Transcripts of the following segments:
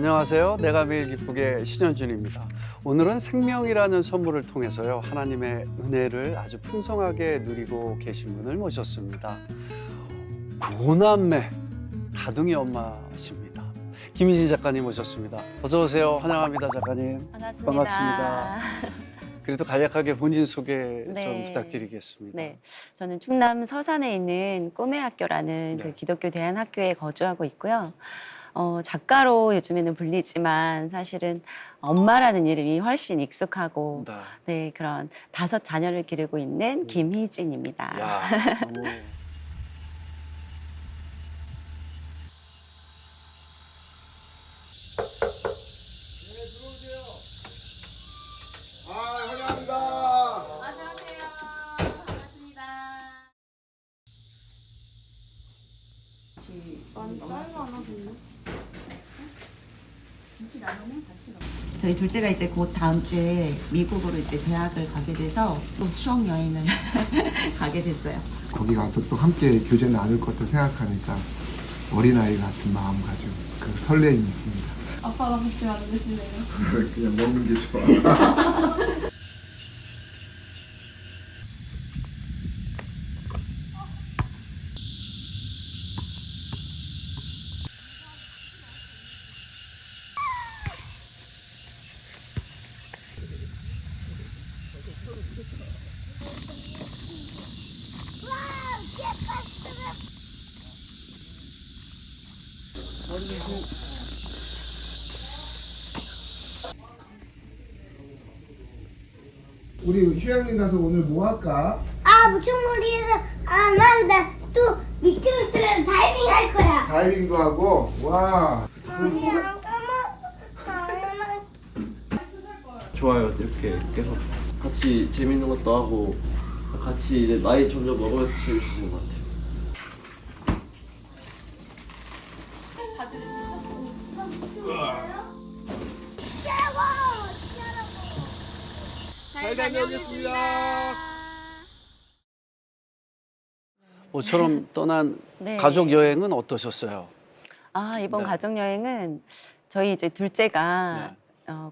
안녕하세요. 내가 매일 기쁘게 신현준입니다. 오늘은 생명이라는 선물을 통해서요. 하나님의 은혜를 아주 풍성하게 누리고 계신 분을 모셨습니다. 오남매 다둥이 엄마십니다. 김희진 작가님 모셨습니다. 어서 오세요. 환영합니다, 작가님. 반갑습니다. 그래도 간략하게 본인 소개 좀 부탁드리겠습니다. 네, 저는 충남 서산에 있는 꿈의 학교라는 네. 그 기독교 대안학교에 거주하고 있고요. 작가로 요즘에는 불리지만 사실은 엄마라는 이름이 훨씬 익숙하고 네, 그런 5 자녀를 기르고 있는 김희진입니다. 야, 너무 환영합니다. 안녕하세요. 반갑습니다. 저희 둘째가 이제 곧 다음 주에 미국으로 이제 대학을 가게 돼서 또 추억 여행을 가게 됐어요. 거기 가서 또 함께 교제 나눌 것도 생각하니까 어린아이 같은 마음가짐, 그 설레임이 있습니다. 아빠랑 같이 만드시네요. 그냥 먹는 게 좋아. 우리 휴양림 가서 오늘 뭐 할까? 무충무리에서 난또 미끄럼틀에서 다이빙 할 거야. 다이빙도 하고 와. 좋아요. 이렇게 계속 같이 재밌는 것도 하고 같이 이제 나이 점점 먹으면서 재밌어지는 것 같아요. 잘 다녀오겠습니다. 모처럼 떠난 네. 가족 여행은 어떠셨어요? 이번 네. 가족 여행은 저희 이제 둘째가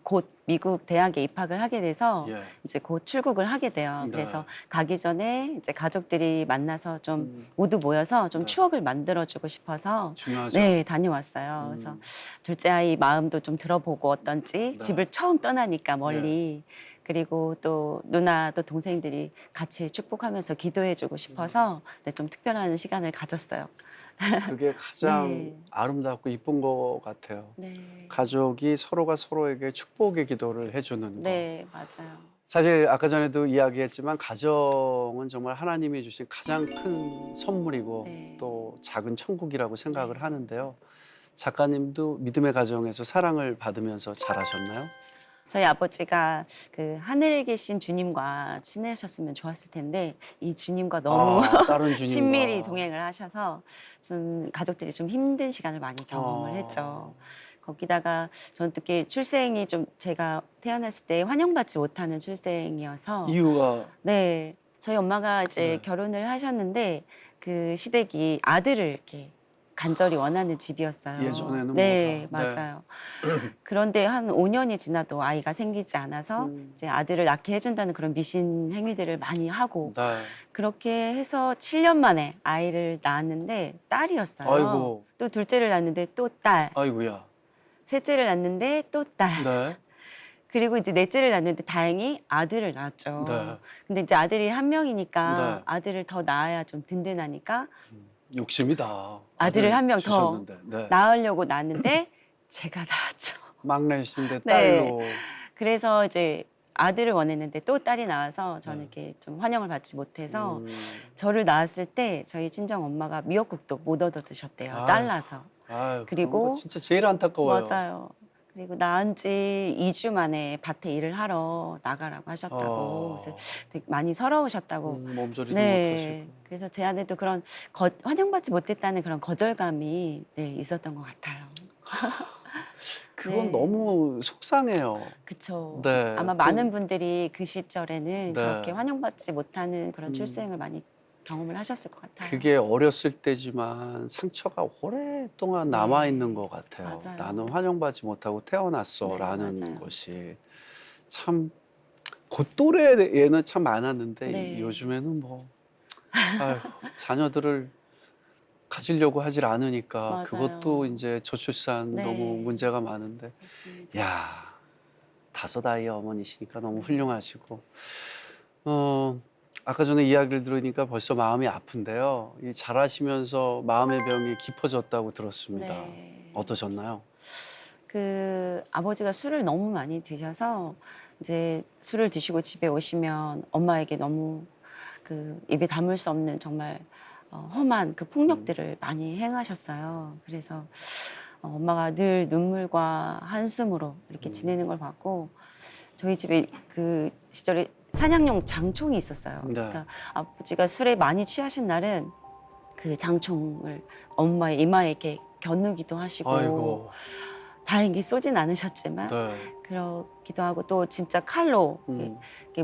곧 미국 대학에 입학을 하게 돼서 예. 이제 곧 출국을 하게 돼요. 네. 그래서 가기 전에 이제 가족들이 만나서 좀 모두 모여서 좀 네. 추억을 만들어주고 싶어서 중요하죠. 네, 다녀왔어요. 그래서 둘째 아이 마음도 좀 들어보고 어떤지 네. 집을 처음 떠나니까 멀리 그리고 또 누나 또 동생들이 같이 축복하면서 기도해주고 싶어서 네, 좀 특별한 시간을 가졌어요. 그게 가장 네. 아름답고 이쁜 것 같아요. 네, 가족이 서로가 서로에게 축복의 기도를 해주는 거. 네, 맞아요. 사실 아까 전에도 이야기했지만 가정은 정말 하나님이 주신 가장 큰 선물이고 네. 또 작은 천국이라고 생각을 하는데요. 작가님도 믿음의 가정에서 사랑을 받으면서 자라셨나요? 저희 아버지가 그 하늘에 계신 주님과 친해졌으면 좋았을 텐데 이 주님과 너무 다른 주님과 친밀히 동행을 하셔서 좀 가족들이 좀 힘든 시간을 많이 경험을 했죠. 거기다가 저는 또 이렇게 출생이 좀 제가 태어났을 때 환영받지 못하는 출생이어서 이유가 네, 저희 엄마가 이제 네. 결혼을 하셨는데 그 시댁이 아들을 이렇게 간절히 원하는 집이었어요. 예전에는 네, 뭐다. 네. 맞아요. 그런데 한 5년이 지나도 아이가 생기지 않아서 이제 아들을 낳게 해준다는 그런 미신 행위들을 많이 하고 네. 그렇게 해서 7년 만에 아이를 낳았는데 딸이었어요. 아이고. 또 둘째를 낳는데 또 딸, 아이고야. 셋째를 낳는데 또 딸. 네. 그리고 이제 넷째를 낳는데 다행히 아들을 낳았죠. 네. 근데 이제 아들이 한 명이니까 네. 아들을 더 낳아야 좀 든든하니까 욕심이다. 아들을 한 명 더 주셨는데. 네. 낳으려고 낳았는데 제가 낳았죠. 막내신데 네. 딸로. 그래서 이제 아들을 원했는데 또 딸이 나와서 저는 네. 이렇게 좀 환영을 받지 못해서 저를 낳았을 때 저희 친정 엄마가 미역국도 못 얻어 드셨대요. 아유. 딸 낳아서. 아유, 그리고 그런 거 진짜 제일 안타까워요. 맞아요. 그리고 낳은 지 2주 만에 밭에 일을 하러 나가라고 하셨다고. 그래서 되게 많이 서러우셨다고. 몸조리도 네. 못하시고. 그래서 제 안에도 그런 환영받지 못했다는 그런 거절감이 네, 있었던 것 같아요. 그건 네. 너무 속상해요. 그쵸. 네. 아마 많은 분들이 그 시절에는 네. 그렇게 환영받지 못하는 그런 출생을 많이 경험을 하셨을 것 같아요. 그게 어렸을 때지만 상처가 오랫동안 남아 있는 것 같아요. 맞아요. 나는 환영받지 못하고 태어났어라는 네, 맞아요. 것이 참 그 또래에는 참 많았는데 네. 요즘에는 뭐 아유, 자녀들을 가지려고 하질 않으니까 맞아요. 그것도 이제 저출산 네. 너무 문제가 많은데 맞습니다. 야 5아이의 어머니시니까 너무 훌륭하시고 아까 전에 이야기를 들으니까 벌써 마음이 아픈데요. 이 자라시면서 마음의 병이 깊어졌다고 들었습니다. 네. 어떠셨나요? 그 아버지가 술을 너무 많이 드셔서 이제 술을 드시고 집에 오시면 엄마에게 너무 그 입에 담을 수 없는 정말 험한 그 폭력들을 많이 행하셨어요. 그래서 엄마가 늘 눈물과 한숨으로 이렇게 지내는 걸 봤고 저희 집에 그 시절에 사냥용 장총이 있었어요. 네. 그러니까 아버지가 술에 많이 취하신 날은 그 장총을 엄마의 이마에 이렇게 겨누기도 하시고 아이고, 다행히 쏘진 않으셨지만 네. 그러기도 하고 또 진짜 칼로 음. 이렇게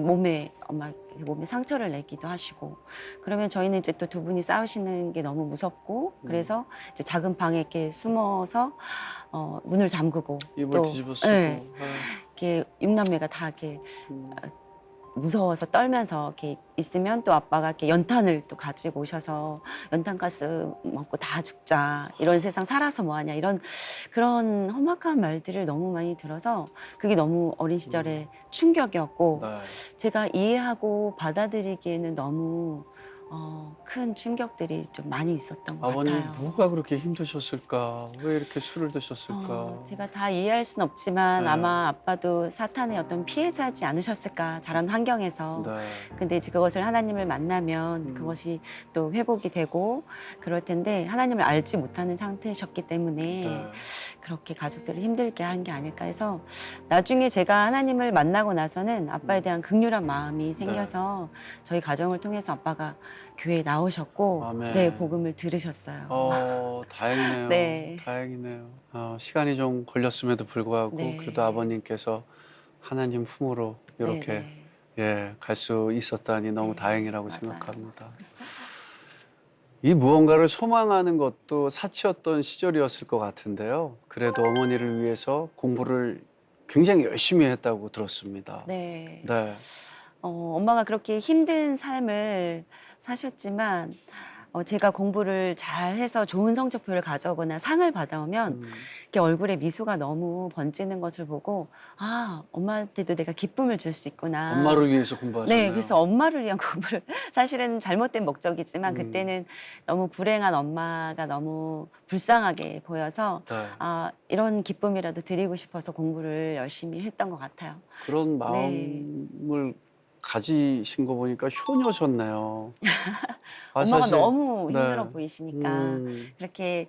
엄마 몸에 상처를 내기도 하시고 그러면 저희는 이제 또 두 분이 싸우시는 게 너무 무섭고 그래서 이제 작은 방에 이렇게 숨어서 문을 잠그고 입을 또 뒤집어 쓰고. 네, 아유, 이렇게 육남매가 다 이렇게 음. 무서워서 떨면서 이렇게 있으면 또 아빠가 이렇게 연탄을 또 가지고 오셔서 연탄가스 먹고 다 죽자 이런 세상 살아서 뭐하냐 이런 그런 험악한 말들을 너무 많이 들어서 그게 너무 어린 시절에 충격이었고 네. 제가 이해하고 받아들이기에는 너무 큰 충격들이 좀 많이 있었던 것 아버님 같아요. 뭐가 그렇게 힘드셨을까? 왜 이렇게 술을 드셨을까? 제가 다 이해할 순 없지만 네. 아마 아빠도 사탄의 어떤 피해자지 않으셨을까 자란 환경에서 네. 근데 이제 그것을 하나님을 만나면 그것이 또 회복이 되고 그럴 텐데 하나님을 알지 못하는 상태셨기 때문에 네. 그렇게 가족들을 힘들게 한 게 아닐까 해서 나중에 제가 하나님을 만나고 나서는 아빠에 대한 극률한 마음이 생겨서 저희 가정을 통해서 아빠가 교회에 나오셨고 아멘. 네 복음을 들으셨어요. 다행이네요. 네. 다행이네요. 시간이 좀 걸렸음에도 불구하고 네. 그래도 아버님께서 하나님 품으로 이렇게 네, 예, 갈 수 있었다니 너무 네, 다행이라고 맞아요. 생각합니다. 이 무언가를 소망하는 것도 사치였던 시절이었을 것 같은데요. 그래도 어머니를 위해서 공부를 굉장히 열심히 했다고 들었습니다. 네. 네. 엄마가 그렇게 힘든 삶을 사셨지만 제가 공부를 잘해서 좋은 성적표를 가져오거나 상을 받아오면 이렇게 얼굴에 미소가 너무 번지는 것을 보고 아 엄마한테도 내가 기쁨을 줄 수 있구나. 엄마를 위해서 공부하셨나요? 네, 그래서 엄마를 위한 공부를 사실은 잘못된 목적이지만 그때는 너무 불행한 엄마가 너무 불쌍하게 보여서 네. 아 이런 기쁨이라도 드리고 싶어서 공부를 열심히 했던 것 같아요. 그런 네. 마음을 가지신 거 보니까 효녀셨네요. 엄마가 사실- 너무 네. 힘들어 보이시니까 그렇게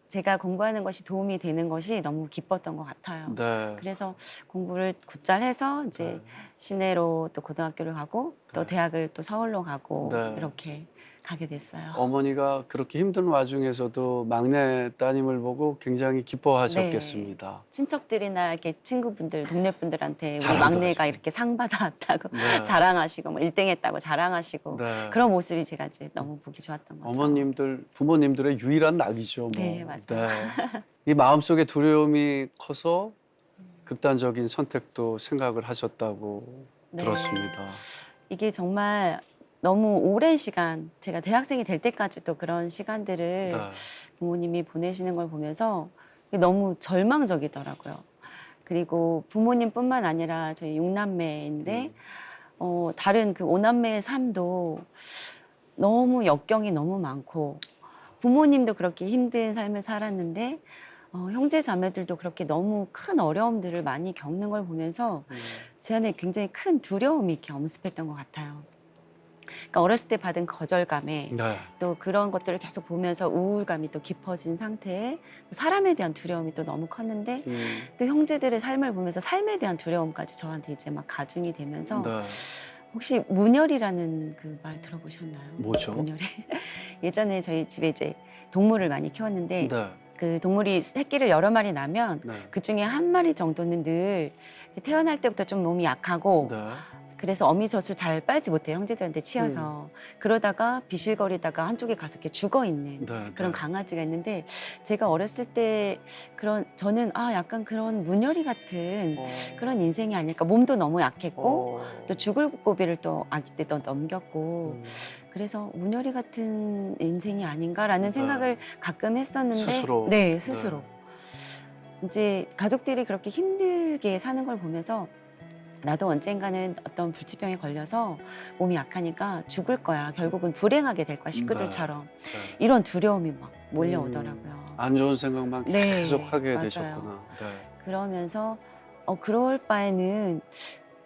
제가 공부하는 것이 도움이 되는 것이 너무 기뻤던 것 같아요. 네. 그래서 공부를 곧잘 해서 이제 네. 시내로 또 고등학교를 가고 또 네. 대학을 또 서울로 가고 네. 이렇게 가게 됐어요. 어머니가 그렇게 힘든 와중에서도 막내 따님을 보고 굉장히 기뻐하셨겠습니다. 친척들이나 이렇게 친구분들, 동네 분들한테 우리 자랑도 막내가 하시고. 이렇게 상 받아왔다고 네. 자랑하시고 뭐 1등 했다고 자랑하시고 네. 그런 모습이 제가 이제 너무 보기 좋았던 거죠. 어머님들, 부모님들의 유일한 낙이죠. 뭐. 네, 맞아요. 네. 이 마음속에 두려움이 커서 극단적인 선택도 생각을 하셨다고 네. 들었습니다. 이게 정말 너무 오랜 시간, 제가 대학생이 될 때까지도 그런 시간들을 네. 부모님이 보내시는 걸 보면서 너무 절망적이더라고요. 그리고 부모님뿐만 아니라 저희 6남매인데 다른 그 5남매의 삶도 너무 역경이 너무 많고 부모님도 그렇게 힘든 삶을 살았는데 형제 자매들도 그렇게 너무 큰 어려움들을 많이 겪는 걸 보면서 제 안에 굉장히 큰 두려움이 이렇게 엄습했던 것 같아요. 그러니까 어렸을 때 받은 거절감에 네. 또 그런 것들을 계속 보면서 우울감이 또 깊어진 상태에 사람에 대한 두려움이 또 너무 컸는데 또 형제들의 삶을 보면서 삶에 대한 두려움까지 저한테 이제 막 가중이 되면서 네. 혹시 문열이라는 그 말 들어보셨나요? 뭐죠? 문열이 예전에 저희 집에 이제 동물을 많이 키웠는데 네. 그 동물이 새끼를 여러 마리 낳으면 네. 그 중에 한 마리 정도는 늘 태어날 때부터 좀 몸이 약하고 네. 그래서 어미젖을 잘 빨지 못해요. 형제들한테 치여서. 그러다가 비실거리다가 한쪽에 가서 이렇게 죽어 있는 네, 그런 네. 강아지가 있는데 제가 어렸을 때 저는 약간 그런 문열이 같은 그런 인생이 아닐까. 몸도 너무 약했고 또 죽을 고비를 또 아기 때 또 넘겼고 그래서 문열이 같은 인생이 아닌가라는 생각을 가끔 했었는데 스스로. 네, 스스로. 이제 가족들이 그렇게 힘들게 사는 걸 보면서 나도 언젠가는 어떤 불치병에 걸려서 몸이 약하니까 죽을 거야. 결국은 불행하게 될 거야. 식구들처럼. 네. 이런 두려움이 막 몰려오더라고요. 안 좋은 생각만 네, 계속 하게 맞아요. 되셨구나. 네. 그러면서 그럴 바에는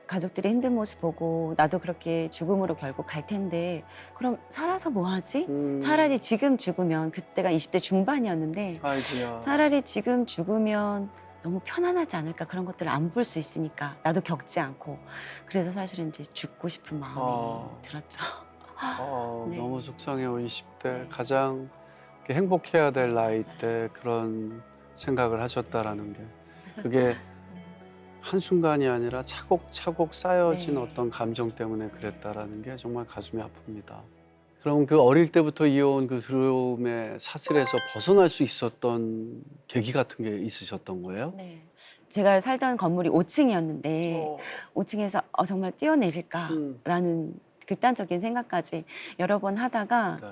가족들의 힘든 모습 보고 나도 그렇게 죽음으로 결국 갈 텐데 그럼 살아서 뭐 하지? 차라리 지금 죽으면 그때가 20대 중반이었는데 아이고야. 차라리 지금 죽으면 너무 편안하지 않을까 그런 것들을 안 볼 수 있으니까 나도 겪지 않고 그래서 사실은 이제 죽고 싶은 마음이 들었죠. 네. 너무 속상해요. 20대 네. 가장 이렇게 행복해야 될 나이 맞아요. 때 그런 생각을 하셨다라는 게 그게 한순간이 아니라 차곡차곡 쌓여진 네. 어떤 감정 때문에 그랬다라는 게 정말 가슴이 아픕니다. 그럼 그 어릴 때부터 이어온 그 두려움의 사슬에서 벗어날 수 있었던 계기 같은 게 있으셨던 거예요? 네. 제가 살던 건물이 5층이었는데 5층에서 정말 뛰어내릴까라는 극단적인 생각까지 여러 번 하다가 네.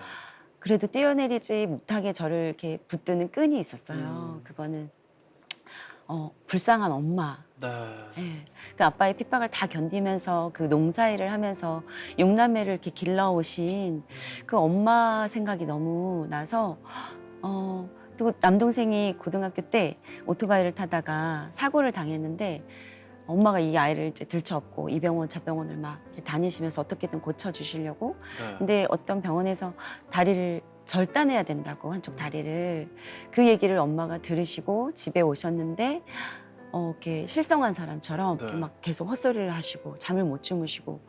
그래도 뛰어내리지 못하게 저를 이렇게 붙드는 끈이 있었어요. 그거는 불쌍한 엄마. 네. 네. 그 아빠의 핍박을 다 견디면서 그 농사일을 하면서 6남매를 이렇게 길러오신 그 엄마 생각이 너무 나서 또 남동생이 고등학교 때 오토바이를 타다가 사고를 당했는데 엄마가 이 아이를 이제 들쳐업고 이 병원 저 병원을 막 이렇게 다니시면서 어떻게든 고쳐주시려고 네. 근데 어떤 병원에서 다리를 절단해야 된다고 한쪽 다리를 그 얘기를 엄마가 들으시고 집에 오셨는데 이렇게 실성한 사람처럼 이렇게 네. 막 계속 헛소리를 하시고 잠을 못 주무시고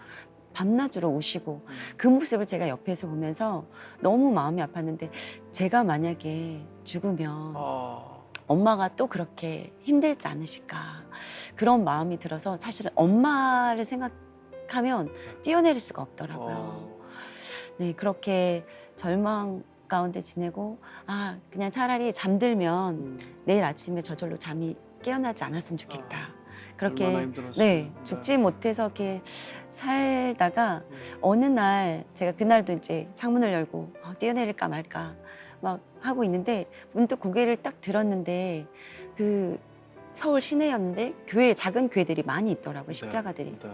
밤낮으로 우시고 그 모습을 제가 옆에서 보면서 너무 마음이 아팠는데 제가 만약에 죽으면 엄마가 또 그렇게 힘들지 않으실까 그런 마음이 들어서 사실은 엄마를 생각하면 뛰어내릴 수가 없더라고요. 네, 그렇게 절망 가운데 지내고 그냥 차라리 잠들면 내일 아침에 저절로 잠이 깨어나지 않았으면 좋겠다. 얼마나 그렇게 힘들었어요. 네, 죽지 못해서 이렇게 살다가 어느 날 제가 그날도 이제 창문을 열고 뛰어내릴까 말까 막 하고 있는데 문득 고개를 딱 들었는데 그 서울 시내였는데 작은 교회들이 많이 있더라고요. 십자가들이. 네.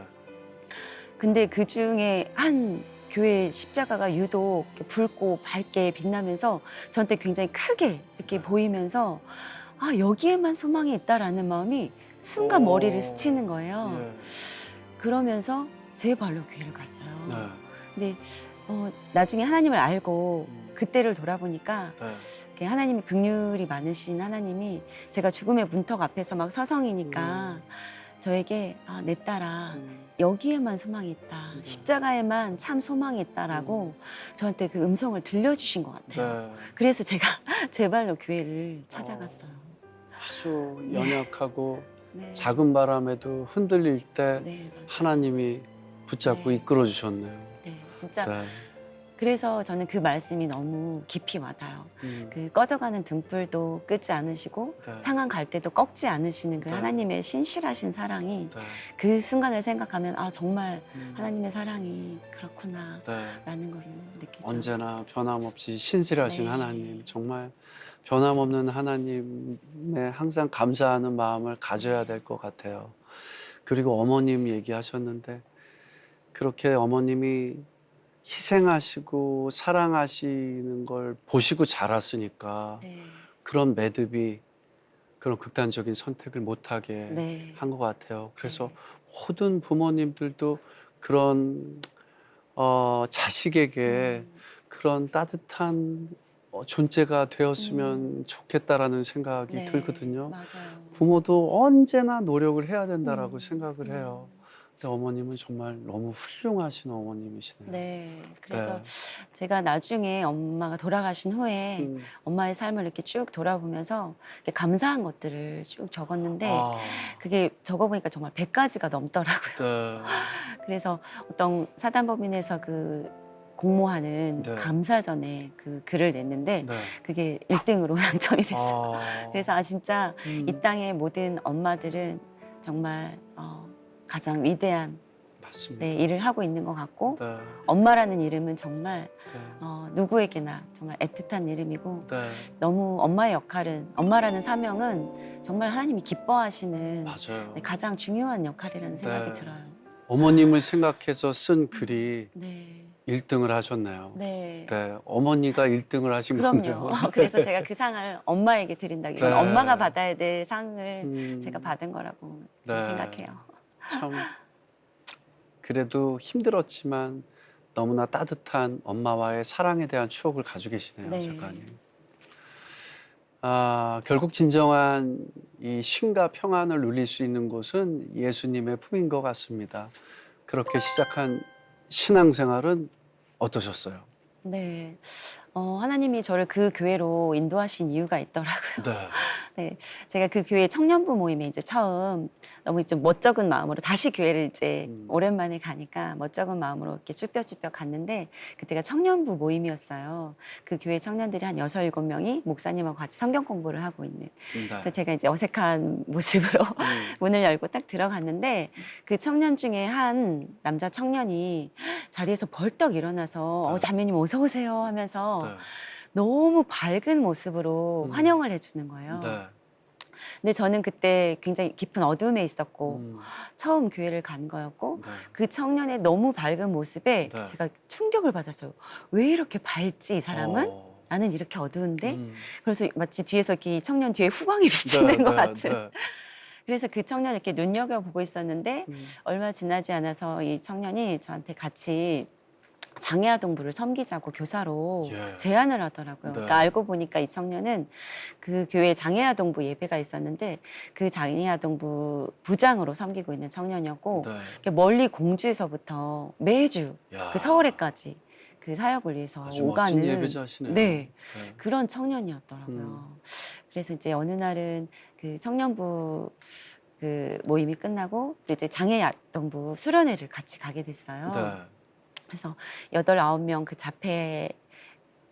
근데 그 중에 한 교회 십자가가 유독 붉고 밝게 빛나면서 저한테 굉장히 크게 이렇게 보이면서 여기에만 소망이 있다라는 마음이 순간 머리를 스치는 거예요. 네. 그러면서 제 발로 교회를 갔어요. 네. 근데 나중에 하나님을 알고 그때를 돌아보니까 네. 이렇게 하나님이 긍휼이 많으신 하나님이 제가 죽음의 문턱 앞에서 막 서성이니까 저에게 내 딸아 여기에만 소망이 있다. 십자가에만 참 소망이 있다라고 저한테 그 음성을 들려주신 것 같아요. 네. 그래서 제가 제 발로 교회를 찾아갔어요. 아주 연약하고 네. 작은 바람에도 흔들릴 때 네, 맞아요. 하나님이 붙잡고 네. 이끌어 주셨네요. 네, 진짜 네. 그래서 저는 그 말씀이 너무 깊이 와닿아요. 그 꺼져가는 등불도 끄지 않으시고 네. 상한 갈 때도 꺾지 않으시는 그 네. 하나님의 신실하신 사랑이 네. 그 순간을 생각하면 정말 하나님의 사랑이 그렇구나 네. 라는 걸 느끼죠. 언제나 변함없이 신실하신 네. 하나님, 정말 변함없는 하나님에 항상 감사하는 마음을 가져야 될 것 같아요. 그리고 어머님 얘기하셨는데 그렇게 어머님이 희생하시고 사랑하시는 걸 보시고 자랐으니까 네. 그런 매듭이 그런 극단적인 선택을 못하게 네. 한 것 같아요. 그래서 네. 모든 부모님들도 그런 자식에게 그런 따뜻한 존재가 되었으면 좋겠다라는 생각이 네. 들거든요. 맞아요. 부모도 언제나 노력을 해야 된다라고 생각을 해요. 근데 어머님은 정말 너무 훌륭하신 어머님이시네요. 네. 그래서 네. 제가 나중에 엄마가 돌아가신 후에 음. 엄마의 삶을 이렇게 쭉 돌아보면서 이렇게 감사한 것들을 쭉 적었는데 아, 그게 적어보니까 정말 100가지가 넘더라고요. 네. 그래서 어떤 사단법인에서 그 공모하는 네. 감사전에 그 글을 냈는데 네. 그게 1등으로 당첨이 됐어요. 아, 그래서 진짜 음, 이 땅의 모든 엄마들은 정말 가장 위대한 맞습니다. 네, 일을 하고 있는 것 같고 네. 엄마라는 이름은 정말 네. 누구에게나 정말 애틋한 이름이고 네. 너무 엄마의 역할은 엄마라는 사명은 정말 하나님이 기뻐하시는 맞아요. 네, 가장 중요한 역할이라는 생각이 네. 들어요. 어머님을 생각해서 쓴 글이 네, 1등을 하셨네요. 네. 네, 어머니가 1등을 하신 그럼요. 거네요. 그래서 제가 그 상을 엄마에게 드린다. 이건 네. 엄마가 받아야 될 상을 음, 제가 받은 거라고 네. 생각해요. 참 그래도 힘들었지만 너무나 따뜻한 엄마와의 사랑에 대한 추억을 가지고 계시네요, 네. 작가님. 결국 진정한 이 쉼과 평안을 누릴 수 있는 곳은 예수님의 품인 것 같습니다. 그렇게 시작한 신앙생활은 어떠셨어요? 네. 하나님이 저를 그 교회로 인도하신 이유가 있더라고요. 네. 네, 제가 그 교회 청년부 모임에 이제 처음 너무 좀 멋쩍은 마음으로 다시 교회를 이제 오랜만에 가니까 멋쩍은 마음으로 이렇게 쭈뼛쭈뼛 갔는데 그때가 청년부 모임이었어요. 그 교회 청년들이 한 6, 7명이 목사님하고 같이 성경 공부를 하고 있는. 그래서 제가 이제 어색한 모습으로 문을 열고 딱 들어갔는데 그 청년 중에 한 남자 청년이 자리에서 벌떡 일어나서 네. 자매님 어서 오세요 하면서 네. 너무 밝은 모습으로 환영을 해주는 거예요. 네. 근데 저는 그때 굉장히 깊은 어둠에 있었고 음, 처음 교회를 간 거였고 네. 그 청년의 너무 밝은 모습에 네. 제가 충격을 받았어요. 왜 이렇게 밝지 이 사람은? 나는 이렇게 어두운데? 그래서 마치 뒤에서 이렇게 이 청년 뒤에 후광이 비치는 것 같은. 네. 그래서 그 청년을 이렇게 눈여겨보고 있었는데 음, 얼마 지나지 않아서 이 청년이 저한테 같이 장애아동부를 섬기자고 교사로 예. 제안을 하더라고요. 네. 그러니까 알고 보니까 이 청년은 그 교회 장애아동부 예배가 있었는데 그 장애아동부 부장으로 섬기고 있는 청년이었고 네. 이렇게 멀리 공주에서부터 매주 야, 그 서울에까지 그 사역을 위해서 아주 오가는 멋진 예배자시네요. 네, 네. 그런 청년이었더라고요. 그래서 이제 어느 날은 그 청년부 그 모임이 끝나고 또 이제 장애아동부 수련회를 같이 가게 됐어요. 네. 그래서 8, 9명 그 자폐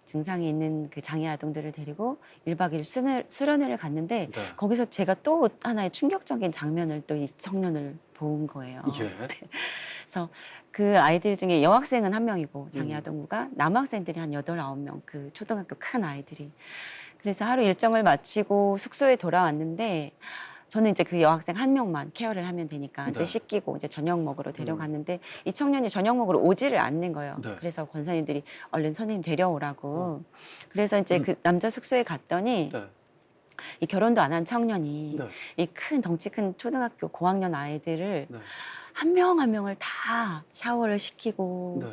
증상이 있는 그 장애 아동들을 데리고 1박 2일 수련회를 갔는데 네. 거기서 제가 또 하나의 충격적인 장면을 또 이 청년을 본 거예요. 예. 그래서 그 아이들 중에 여학생은 1명이고 장애 아동부가 남학생들이 한 8, 9명 그 초등학교 큰 아이들이. 그래서 하루 일정을 마치고 숙소에 돌아왔는데 저는 이제 그 여학생 1명만 케어를 하면 되니까 이제 네. 씻기고 이제 저녁 먹으러 데려갔는데 이 청년이 저녁 먹으러 오지를 않는 거예요. 네. 그래서 권사님들이 얼른 선생님 데려오라고. 그래서 이제 그 남자 숙소에 갔더니 네. 이 결혼도 안 한 청년이 네. 이 큰 덩치 큰 초등학교 고학년 아이들을 네. 한 명 한 명을 다 샤워를 시키고 네.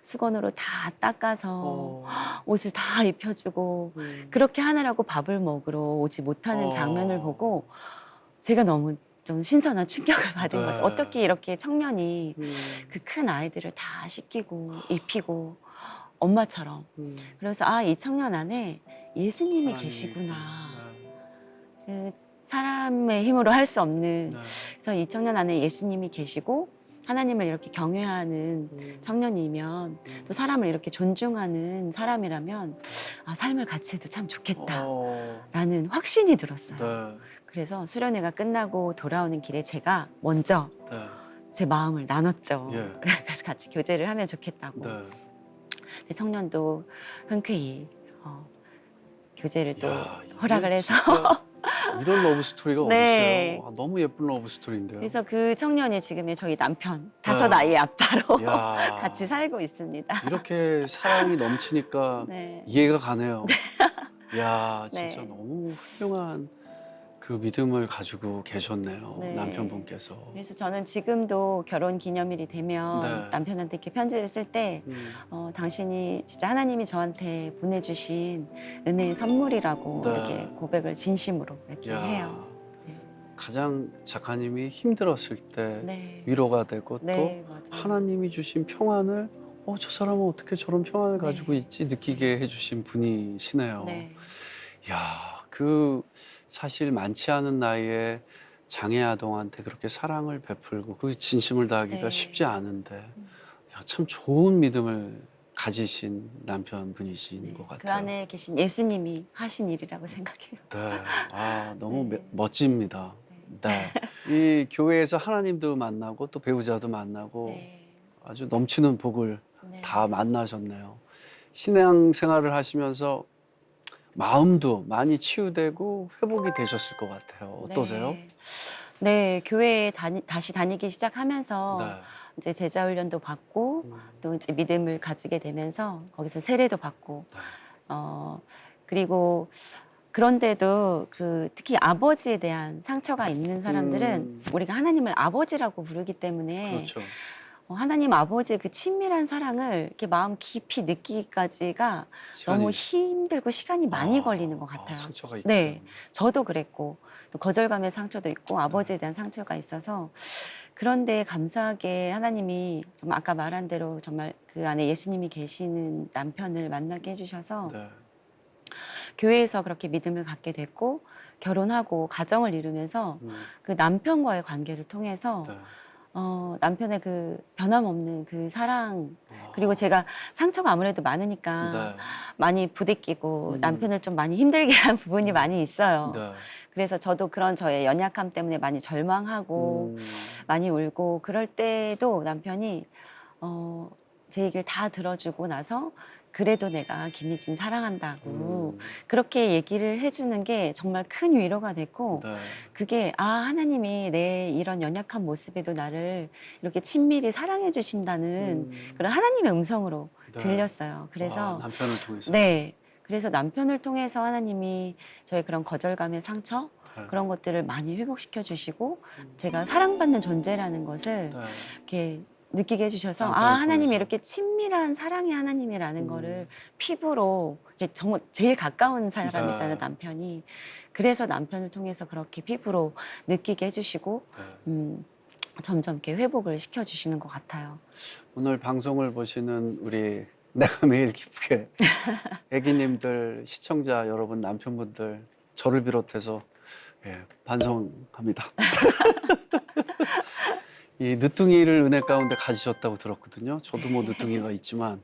수건으로 다 닦아서 어, 옷을 다 입혀주고 음. 그렇게 하느라고 밥을 먹으러 오지 못하는 어. 장면을 보고 제가 너무 좀 신선한 충격을 받은 네. 거죠. 어떻게 이렇게 청년이 음. 그 큰 아이들을 다 씻기고 입히고 엄마처럼. 음. 그래서 이 청년 안에 예수님이 아니, 계시구나. 네. 그 사람의 힘으로 할 수 없는. 네. 그래서 이 청년 안에 예수님이 계시고 하나님을 이렇게 경외하는 청년이면 또 사람을 이렇게 존중하는 사람이라면 삶을 같이 해도 참 좋겠다라는 확신이 들었어요. 네. 그래서 수련회가 끝나고 돌아오는 길에 제가 먼저 네. 제 마음을 나눴죠. 예. 그래서 같이 교제를 하면 좋겠다고. 네. 근데 청년도 흔쾌히 교제를 또 야, 허락을 이게 해서 진짜 이런 러브 스토리가 네. 어딨어요? 너무 예쁜 러브 스토리인데요. 그래서 그 청년이 지금의 저희 남편 5 네. 아이의 아빠로 야, 같이 살고 있습니다. 이렇게 사랑이 넘치니까 네. 이해가 가네요. 야, 진짜 네. 너무 훌륭한 그 믿음을 가지고 계셨네요. 네. 남편분께서. 그래서 저는 지금도 결혼 기념일이 되면 네. 남편한테 이렇게 편지를 쓸 때 당신이 진짜 하나님이 저한테 보내주신 은혜의 선물이라고 네. 이렇게 고백을 진심으로 이렇게 야, 해요. 네. 가장 작가님이 힘들었을 때 네. 위로가 되고 네, 또 맞아요. 하나님이 주신 평안을 저 사람은 어떻게 저런 평안을 네. 가지고 있지 느끼게 해주신 분이시네요. 네. 야, 사실 많지 않은 나이에 장애 아동한테 그렇게 사랑을 베풀고 그 진심을 다하기가 네. 쉽지 않은데 야, 참 좋은 믿음을 가지신 남편분이신 네. 것 같아요. 그 안에 계신 예수님이 하신 일이라고 생각해요. 네, 너무 네. 멋집니다. 네, 이 교회에서 하나님도 만나고 또 배우자도 만나고 네. 아주 넘치는 복을 네. 다 만나셨네요. 신앙 생활을 하시면서 마음도 많이 치유되고 회복이 되셨을 것 같아요. 어떠세요? 네. 네, 교회에 다시 다니기 시작하면서 네. 이제 제자 훈련도 받고 음, 또 이제 믿음을 가지게 되면서 거기서 세례도 받고 네. 그리고 그런데도 특히 아버지에 대한 상처가 있는 사람들은 우리가 하나님을 아버지라고 부르기 때문에 그렇죠. 하나님 아버지의 그 친밀한 사랑을 이렇게 마음 깊이 느끼기까지가 너무 힘들고 시간이 많이 걸리는 것 같아요. 상처가 있기 네, 때문에. 저도 그랬고 또 거절감의 상처도 있고 아버지에 대한 상처가 있어서 그런데 감사하게 하나님이 정말 아까 말한 대로 정말 그 안에 예수님이 계시는 남편을 만나게 해주셔서 네. 교회에서 그렇게 믿음을 갖게 됐고 결혼하고 가정을 이루면서 그 남편과의 관계를 통해서 네. 남편의 그 변함없는 그 사랑 그리고 제가 상처가 아무래도 많으니까 네. 많이 부대끼고 남편을 좀 많이 힘들게 한 부분이 많이 있어요. 네. 그래서 저도 그런 저의 연약함 때문에 많이 절망하고 많이 울고 그럴 때도 남편이 제 얘기를 다 들어주고 나서 그래도 내가 김희진 사랑한다고 그렇게 얘기를 해주는 게 정말 큰 위로가 됐고 네. 그게 하나님이 내 이런 연약한 모습에도 나를 이렇게 친밀히 사랑해 주신다는 그런 하나님의 음성으로 네. 들렸어요. 그래서 남편을 통해서. 네, 그래서 남편을 통해서 하나님이 저의 그런 거절감의 상처 네. 그런 것들을 많이 회복시켜 주시고 제가 사랑받는 존재라는 것을 네. 이렇게 느끼게 해주셔서 남편을 하나님이 통해서. 이렇게 친밀한 사랑의 하나님이라는 거를 피부로 이렇게 정말 제일 가까운 사람이잖아요, 네. 남편이. 그래서 남편을 통해서 그렇게 피부로 느끼게 해주시고 네. 점점 이렇게 회복을 시켜주시는 것 같아요. 오늘 방송을 보시는 우리 내가 매일 기쁘게 애기님들, 시청자 여러분, 남편분들 저를 비롯해서 반성합니다. 이 늦둥이를 은혜 가운데 가지셨다고 들었거든요. 저도 뭐 늦둥이가 있지만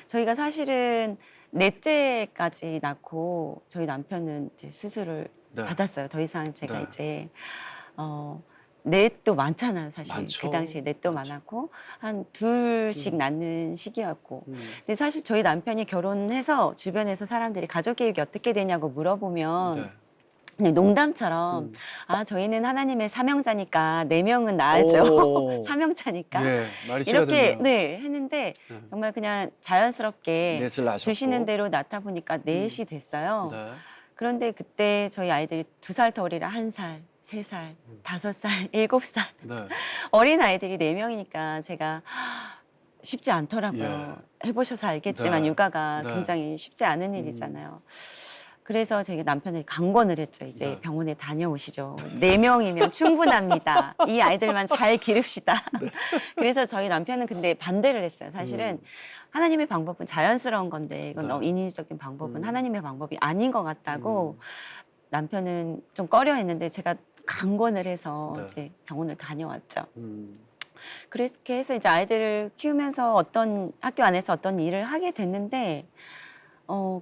저희가 사실은 넷째까지 낳고 저희 남편은 이제 수술을 네. 받았어요. 더 이상 제가 네. 이제 넷도 많잖아요, 사실. 많죠. 그 당시에 넷도 많았고 한 둘씩 낳는 시기였고. 음. 근데 사실 저희 남편이 결혼해서 주변에서 사람들이 가족 계획이 어떻게 되냐고 물어보면 네. 그냥 농담처럼 저희는 하나님의 사명자니까 4명은 낳아야죠. 오. 사명자니까. 예, 말이 씨가 이렇게 됐네요. 했는데 네. 정말 그냥 자연스럽게 넷을 낳으셨고. 주시는 대로 낳다 보니까 넷이 됐어요. 네. 그런데 그때 저희 아이들이 2살 터울이라 1살, 3살, 5살, 7살 네. 어린 아이들이 4명이니까 제가 쉽지 않더라고요. 해보셔서 알겠지만 네. 육아가 네. 굉장히 쉽지 않은 일이잖아요. 그래서 제가 남편을 강권을 했죠. 이제 네. 병원에 다녀오시죠. 4명이면 충분합니다. 이 아이들만 잘 기릅시다. 그래서 저희 남편은 근데 반대를 했어요. 사실은 하나님의 방법은 자연스러운 건데 이건 네. 너무 인위적인 방법은 하나님의 방법이 아닌 것 같다고 남편은 좀 꺼려 했는데 제가 강권을 해서 네. 이제 병원을 다녀왔죠. 음. 그렇게 해서 이제 아이들을 키우면서 어떤 학교 안에서 어떤 일을 하게 됐는데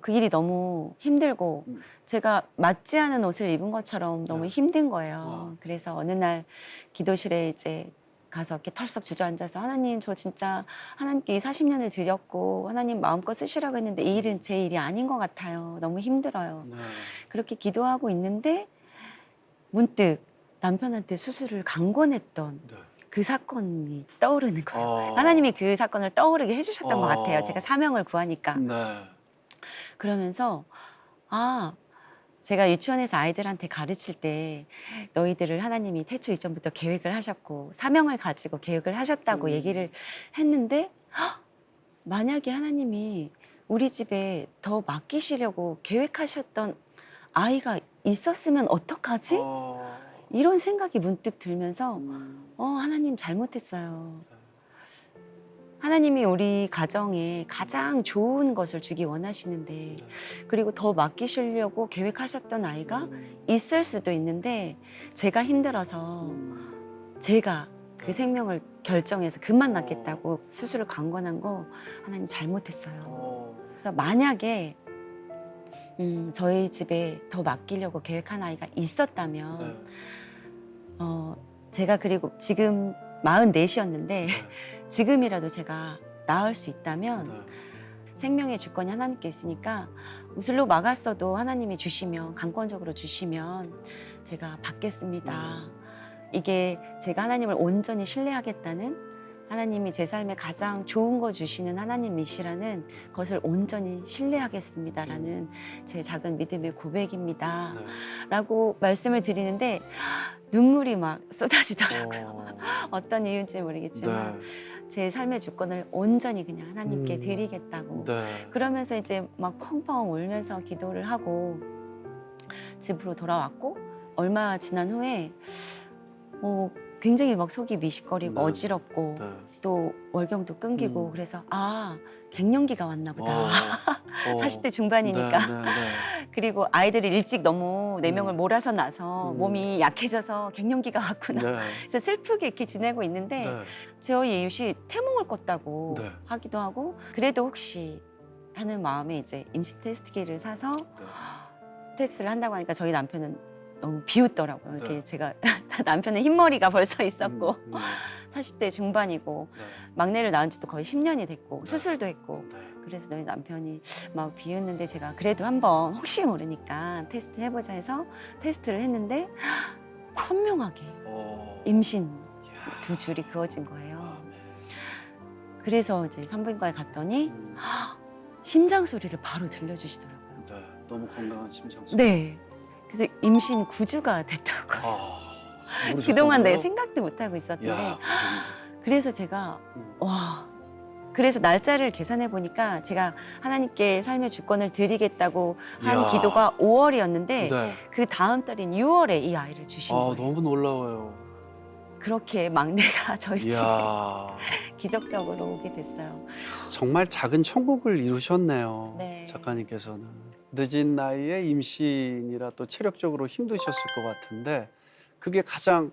그 일이 너무 힘들고 제가 맞지 않은 옷을 입은 것처럼 너무 네. 힘든 거예요. 그래서 어느 날 기도실에 이제 가서 이렇게 털썩 주저앉아서 하나님 저 진짜 하나님께 40년을 드렸고 하나님 마음껏 쓰시라고 했는데 이 일은 제 일이 아닌 것 같아요. 너무 힘들어요. 네. 그렇게 기도하고 있는데 문득 남편한테 수술을 강권했던 네. 그 사건이 떠오르는 거예요. 아. 하나님이 그 사건을 떠오르게 해주셨던 것 아. 같아요. 제가 사명을 구하니까. 네. 그러면서 제가 유치원에서 아이들한테 가르칠 때 너희들을 하나님이 태초 이전부터 계획을 하셨고 사명을 가지고 계획을 하셨다고 얘기를 했는데 만약에 하나님이 우리 집에 더 맡기시려고 계획하셨던 아이가 있었으면 어떡하지? 이런 생각이 문득 들면서 하나님 잘못했어요. 하나님이 우리 가정에 가장 좋은 것을 주기 원하시는데 그리고 더 맡기시려고 계획하셨던 아이가 있을 수도 있는데 제가 힘들어서 제가 그 생명을 결정해서 그만 낳겠다고 수술을 강권한 거 하나님 잘못했어요. 그러니까 만약에 저희 집에 더 맡기려고 계획한 아이가 있었다면 제가 그리고 지금 44이었는데 지금이라도 제가 낳을 수 있다면 생명의 주권이 하나님께 있으니까 우슬로 막았어도 하나님이 주시면 강권적으로 주시면 제가 받겠습니다. 이게 제가 하나님을 온전히 신뢰하겠다는 하나님이 제 삶에 가장 좋은 거 주시는 하나님이시라는 것을 온전히 신뢰하겠습니다라는 제 작은 믿음의 고백입니다. 라고 말씀을 드리는데 눈물이 막 쏟아지더라고요. 어떤 이유인지 모르겠지만 제 삶의 주권을 온전히 그냥 하나님께 드리겠다고 그러면서 이제 막 펑펑 울면서 기도를 하고 집으로 돌아왔고 얼마 지난 후에 굉장히 막 속이 미식거리고 어지럽고 또 월경도 끊기고 그래서 갱년기가 왔나 보다. 40대 중반이니까. 그리고 아이들이 일찍 너무 4명을 몰아서 나서 몸이 약해져서 갱년기가 왔구나. 그래서 슬프게 이렇게 지내고 있는데 저희 이웃이 태몽을 꿨다고 하기도 하고 그래도 혹시 하는 마음에 이제 임신 테스트기를 사서 테스트를 한다고 하니까 저희 남편은 너무 비웃더라고요. 이렇게 제가 남편은 흰머리가 벌써 있었고 40대 중반이고 막내를 낳은 지도 거의 10년이 됐고 수술도 했고 그래서 저희 남편이 막 비웃는데 제가 그래도 한번 혹시 모르니까 테스트 해보자 해서 테스트를 했는데 선명하게 임신 2줄이 그어진 거예요. 그래서 이제 산부인과에 갔더니 심장 소리를 바로 들려주시더라고요. 너무 건강한 심장 소리. 네. 그래서 임신 9주가 됐다고. 그동안 내 생각도 못하고 있었는데 그래서 제가 그래서 날짜를 계산해 보니까 제가 하나님께 삶의 주권을 드리겠다고 한 기도가 5월이었는데 그 다음 달인 6월에 이 아이를 주신 거예요. 너무 놀라워요. 그렇게 막내가 저희 집에 기적적으로 오게 됐어요. 정말 작은 천국을 이루셨네요. 네. 작가님께서는. 늦은 나이에 임신이라 또 체력적으로 힘드셨을 것 같은데 그게 가장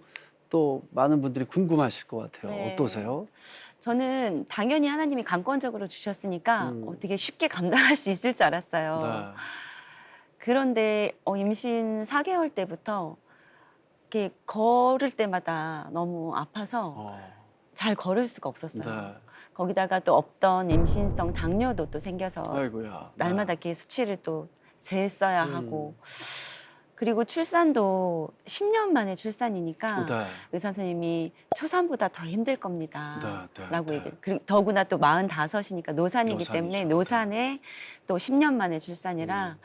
또 많은 분들이 궁금하실 것 같아요. 네. 어떠세요? 저는 당연히 하나님이 강권적으로 주셨으니까 어떻게 쉽게 감당할 수 있을 줄 알았어요. 그런데 임신 4개월 때부터 이렇게 걸을 때마다 너무 아파서 잘 걸을 수가 없었어요. 거기다가 또 없던 임신성 당뇨도 또 생겨서 아이고야. 날마다 이렇게 수치를 또 재써야 하고 그리고 출산도 10년 만에 출산이니까 의사 선생님이 초산보다 더 힘들 겁니다. 라고 얘기해요. 그리고 더구나 또 45이니까 노산이기 때문에 노산에 또 10년 만에 출산이라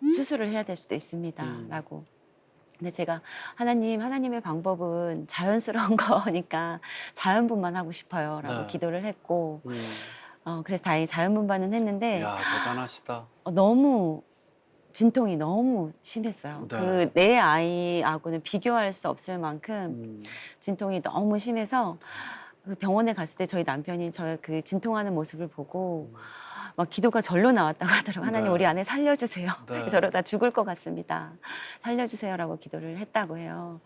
수술을 해야 될 수도 있습니다. 라고. 근데 제가 하나님의 방법은 자연스러운 거니까 자연분만 하고 싶어요. 라고 기도를 했고 그래서 다행히 자연분만은 했는데 대단하시다. 너무 진통이 너무 심했어요. 그 내 아이하고는 비교할 수 없을 만큼 진통이 너무 심해서 그 병원에 갔을 때 저희 남편이 저의 그 진통하는 모습을 보고 막 기도가 절로 나왔다고 하더라고요. 하나님 우리 아내 살려주세요. 저러다 죽을 것 같습니다. 살려주세요라고 기도를 했다고 해요.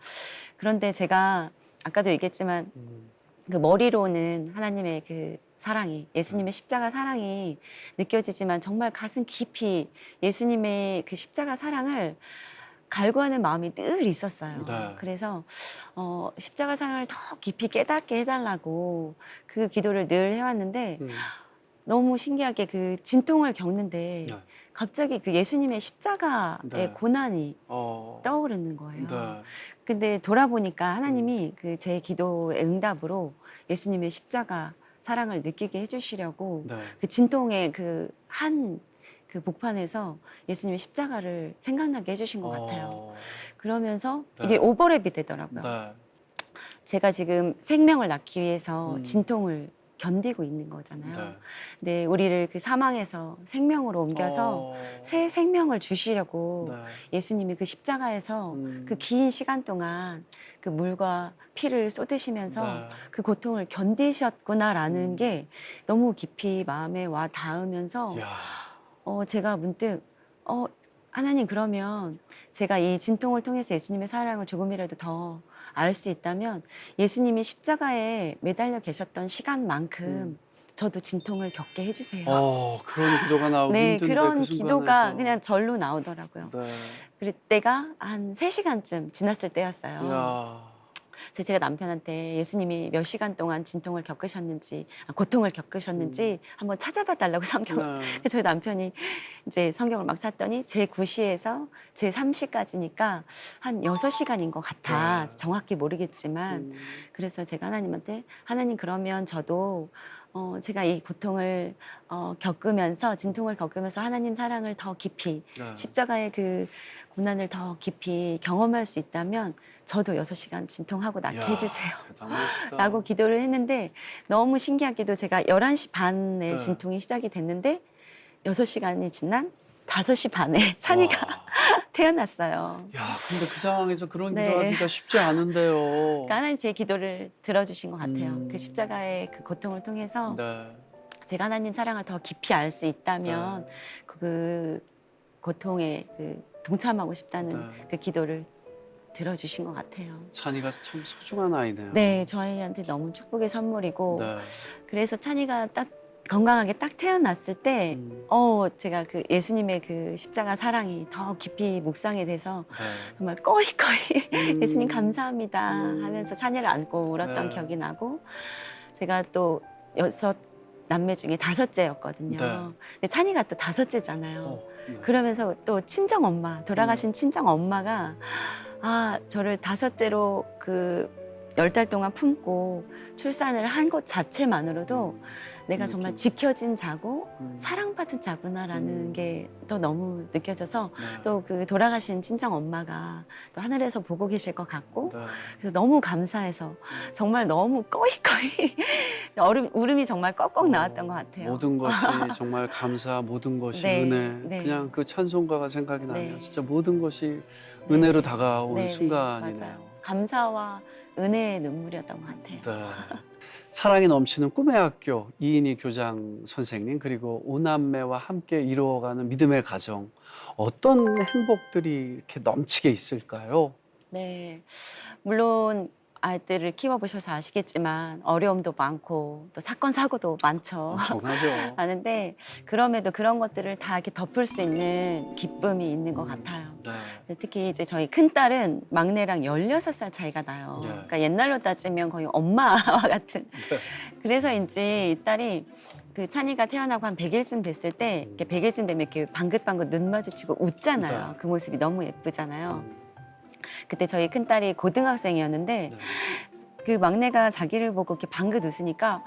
그런데 제가 아까도 얘기했지만 그 머리로는 하나님의 그 사랑이 예수님의 십자가 사랑이 느껴지지만 정말 가슴 깊이 예수님의 그 십자가 사랑을 갈구하는 마음이 늘 있었어요. 그래서 십자가 사랑을 더 깊이 깨닫게 해달라고 그 기도를 늘 해왔는데 너무 신기하게 그 진통을 겪는데 갑자기 그 예수님의 십자가의 고난이 떠오르는 거예요. 근데 돌아보니까 하나님이 그 제 기도의 응답으로 예수님의 십자가 사랑을 느끼게 해주시려고 그 진통의 그 복판에서 예수님의 십자가를 생각나게 해주신 것 같아요. 그러면서 이게 오버랩이 되더라고요. 제가 지금 생명을 낳기 위해서 진통을 견디고 있는 거잖아요. 네. 근데 우리를 그 사망에서 생명으로 옮겨서 새 생명을 주시려고 네. 예수님이 그 십자가에서 음. 그 긴 시간 동안 그 물과 피를 쏟으시면서 네. 그 고통을 견디셨구나라는 음. 게 너무 깊이 마음에 와 닿으면서 이야. 제가 문득 하나님, 그러면 제가 이 진통을 통해서 예수님의 사랑을 조금이라도 더 알 수 있다면 예수님이 십자가에 매달려 계셨던 시간만큼 저도 진통을 겪게 해주세요. 그런 기도가 나오기 네, 힘든데 그런 그 기도가 순간에서. 그냥 절로 나오더라고요. 네. 그럴 때가 한 3시간쯤 지났을 때였어요. 이야. 그래서 제가 남편한테 예수님이 몇 시간 동안 진통을 겪으셨는지, 고통을 겪으셨는지 한번 찾아봐 달라고 성경을. 네. 저희 남편이 이제 성경을 막 찾더니 제 9시에서 제 3시까지니까 한 6시간인 것 같아. 네. 정확히 모르겠지만. 그래서 제가 하나님한테, 하나님, 그러면 저도 제가 이 고통을 겪으면서, 진통을 겪으면서 하나님 사랑을 더 깊이, 네. 십자가의 그 고난을 더 깊이 경험할 수 있다면 저도 6시간 진통하고 낫게 이야, 해주세요. 대단하시다. 라고 기도를 했는데, 너무 신기하게도 제가 11시 반에 네. 진통이 시작이 됐는데 6시간이 지난 5시 반에 찬이가 와. 태어났어요. 야, 근데 그 상황에서 그런 네. 기도하기가 쉽지 않은데요. 그러니까 하나님 제 기도를 들어주신 것 같아요. 그 음. 십자가의 그 고통을 통해서 네. 제가 하나님 사랑을 더 깊이 알 수 있다면 네. 그 고통에 동참하고 싶다는 네. 그 기도를 들어주신 것 같아요. 찬이가 참 소중한 아이네요. 네, 저희한테 너무 축복의 선물이고, 네. 그래서 찬이가 딱 건강하게 딱 태어났을 때 제가 그 예수님의 그 십자가 사랑이 더 깊이 묵상이 돼서 네. 정말 꺼이꺼이 예수님 음. 감사합니다 하면서 찬이를 안고 울었던 네. 기억이 나고, 제가 또 6 남매 중에 5째였거든요. 네. 근데 찬이가 또 5째잖아요. 네. 그러면서 또 친정 엄마, 돌아가신 친정 엄마가 저를 5째로 그 10달 동안 품고 출산을 한 것 자체만으로도 내가 정말 느낌. 지켜진 자고 사랑받은 자구나라는 게 또 너무 느껴져서, 네. 또 그 돌아가신 친정 엄마가 또 하늘에서 보고 계실 것 같고, 네. 그래서 너무 감사해서 정말 너무 꺼이꺼이 울음이 정말 꺽꺽 나왔던 것 같아요. 모든 것이 정말 감사, 모든 것이 네, 은혜. 네. 그냥 그 찬송가가 생각이 나네요. 네. 진짜 모든 것이 네. 은혜로 다가온 네, 순간이네요. 맞아요. 감사와 은혜의 눈물이었던 것 같아요. 네. 사랑이 넘치는 꿈의 학교 이인희 교장 선생님, 그리고 오남매와 함께 이루어가는 믿음의 가정, 어떤 행복들이 이렇게 넘치게 있을까요? 네, 물론 아이들을 키워보셔서 아시겠지만 어려움도 많고 또 사건 사고도 많죠. 엄청나죠. 많은데 그럼에도 그런 것들을 다 이렇게 덮을 수 있는 기쁨이 있는 것 같아요. 네. 특히 이제 저희 큰 딸은 막내랑 16살 차이가 나요. 네. 그러니까 옛날로 따지면 거의 엄마와 같은. 네. 그래서 이제 이 딸이 그 찬이가 태어나고 한 100일쯤 됐을 때, 이렇게 100일쯤 되면 이렇게 방긋방긋 눈 마주치고 웃잖아요. 네. 그 모습이 너무 예쁘잖아요. 그때 저희 큰 딸이 고등학생이었는데 네. 그 막내가 자기를 보고 이렇게 방긋 웃으니까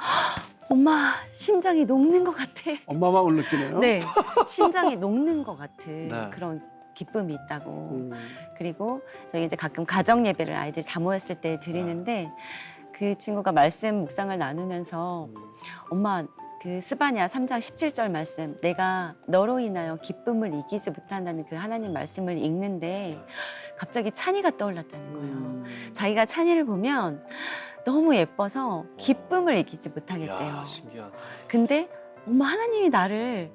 엄마 심장이 녹는 것 같아. 엄마만 느끼네요. 네, 심장이 녹는 것 같은 네. 그런 기쁨이 있다고. 음. 그리고 저희 이제 가끔 가정 예배를 아이들이 다 모였을 때 드리는데 그 친구가 말씀 묵상을 나누면서 엄마 그 스바냐 3장 17절 말씀, 내가 너로 인하여 기쁨을 이기지 못한다는 그 하나님 말씀을 읽는데 갑자기 찬이가 떠올랐다는 거예요. 자기가 찬이를 보면 너무 예뻐서 기쁨을 이기지 못하겠대요. 이야, 신기하다. 근데 엄마, 하나님이 나를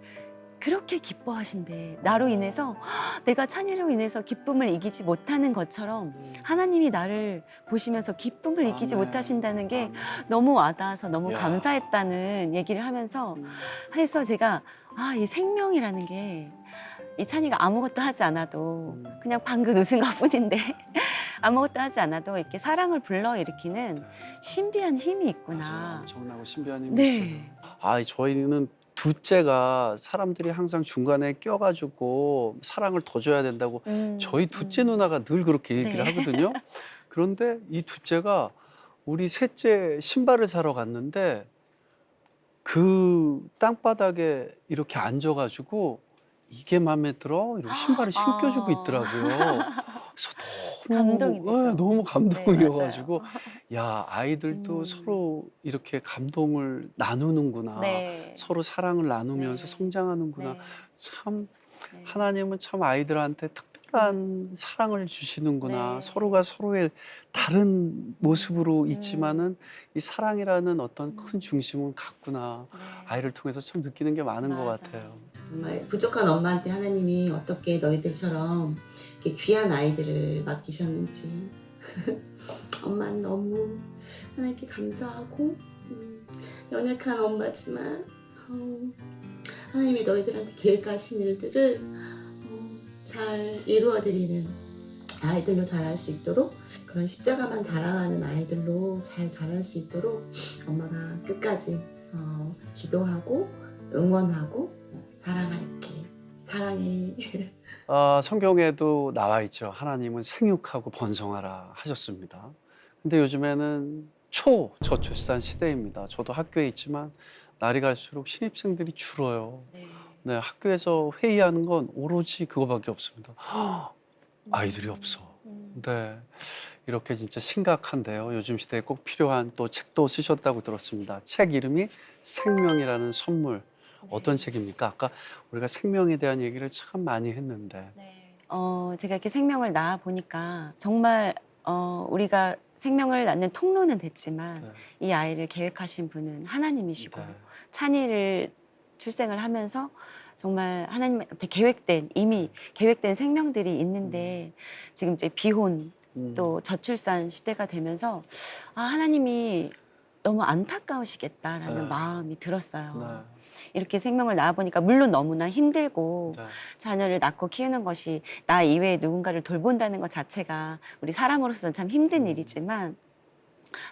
그렇게 기뻐하신대. 나로 인해서 내가 찬이로 인해서 기쁨을 이기지 못하는 것처럼 하나님이 나를 보시면서 기쁨을 이기지 아멘. 못하신다는 게 아멘. 너무 와닿아서 너무 야. 감사했다는 얘기를 하면서 해서 제가 이 생명이라는 게 이 찬이가 아무것도 하지 않아도 그냥 방긋 웃은 것뿐인데 아무것도 하지 않아도 이렇게 사랑을 불러일으키는 신비한 힘이 맞아요. 있구나. 엄청나고 신비한 힘이 있어요. 네. 저희는 둘째가 사람들이 항상 중간에 껴가지고 사랑을 더 줘야 된다고 저희 둘째 누나가 늘 그렇게 얘기를 네. 하거든요. 그런데 이 둘째가 우리 셋째 신발을 사러 갔는데 그 땅바닥에 이렇게 앉아가지고 이게 마음에 들어? 이러고 신발을 신겨주고 있더라고요. 그래서 감동이 되죠. 너무 감동이어가지고 네, 야 아이들도 음. 서로 이렇게 감동을 나누는구나. 네. 서로 사랑을 나누면서 네. 성장하는구나. 네. 참 네. 하나님은 참 아이들한테 특별한 사랑을 주시는구나. 네. 서로가 서로의 다른 모습으로 있지만은 이 사랑이라는 어떤 큰 중심은 같구나. 네. 아이를 통해서 참 느끼는 게 많은 것 맞아요. 같아요. 정말 부족한 엄마한테 하나님이 어떻게 너희들처럼 이렇게 귀한 아이들을 맡기셨는지 엄마는 너무 하나님께 감사하고 연약한 엄마지만 하나님이 너희들한테 계획하신 일들을 잘 이루어드리는 아이들로 자랄 수 있도록 그런 십자가만 자랑하는 아이들로 잘 자랄 수 있도록 엄마가 끝까지 기도하고 응원하고 사랑할게. 사랑해. 성경에도 나와 있죠. 하나님은 생육하고 번성하라 하셨습니다. 근데 요즘에는 초저출산 시대입니다. 저도 학교에 있지만 날이 갈수록 신입생들이 줄어요. 네. 네, 학교에서 회의하는 건 오로지 그거밖에 없습니다. 아이들이 없어. 네, 이렇게 진짜 심각한데요. 요즘 시대에 꼭 필요한 또 책도 쓰셨다고 들었습니다. 책 이름이 생명이라는 선물. 어떤 책입니까? 아까 우리가 생명에 대한 얘기를 참 많이 했는데. 네. 제가 이렇게 생명을 낳아 보니까 정말 우리가 생명을 낳는 통로는 됐지만 네. 이 아이를 계획하신 분은 하나님이시고 네. 찬이를 출생을 하면서 정말 하나님한테 이미 계획된 생명들이 있는데 지금 이제 비혼 또 저출산 시대가 되면서 하나님이 너무 안타까우시겠다라는 네. 마음이 들었어요. 네. 이렇게 생명을 낳아보니까 물론 너무나 힘들고 네. 자녀를 낳고 키우는 것이 나 이외에 누군가를 돌본다는 것 자체가 우리 사람으로서는 참 힘든 일이지만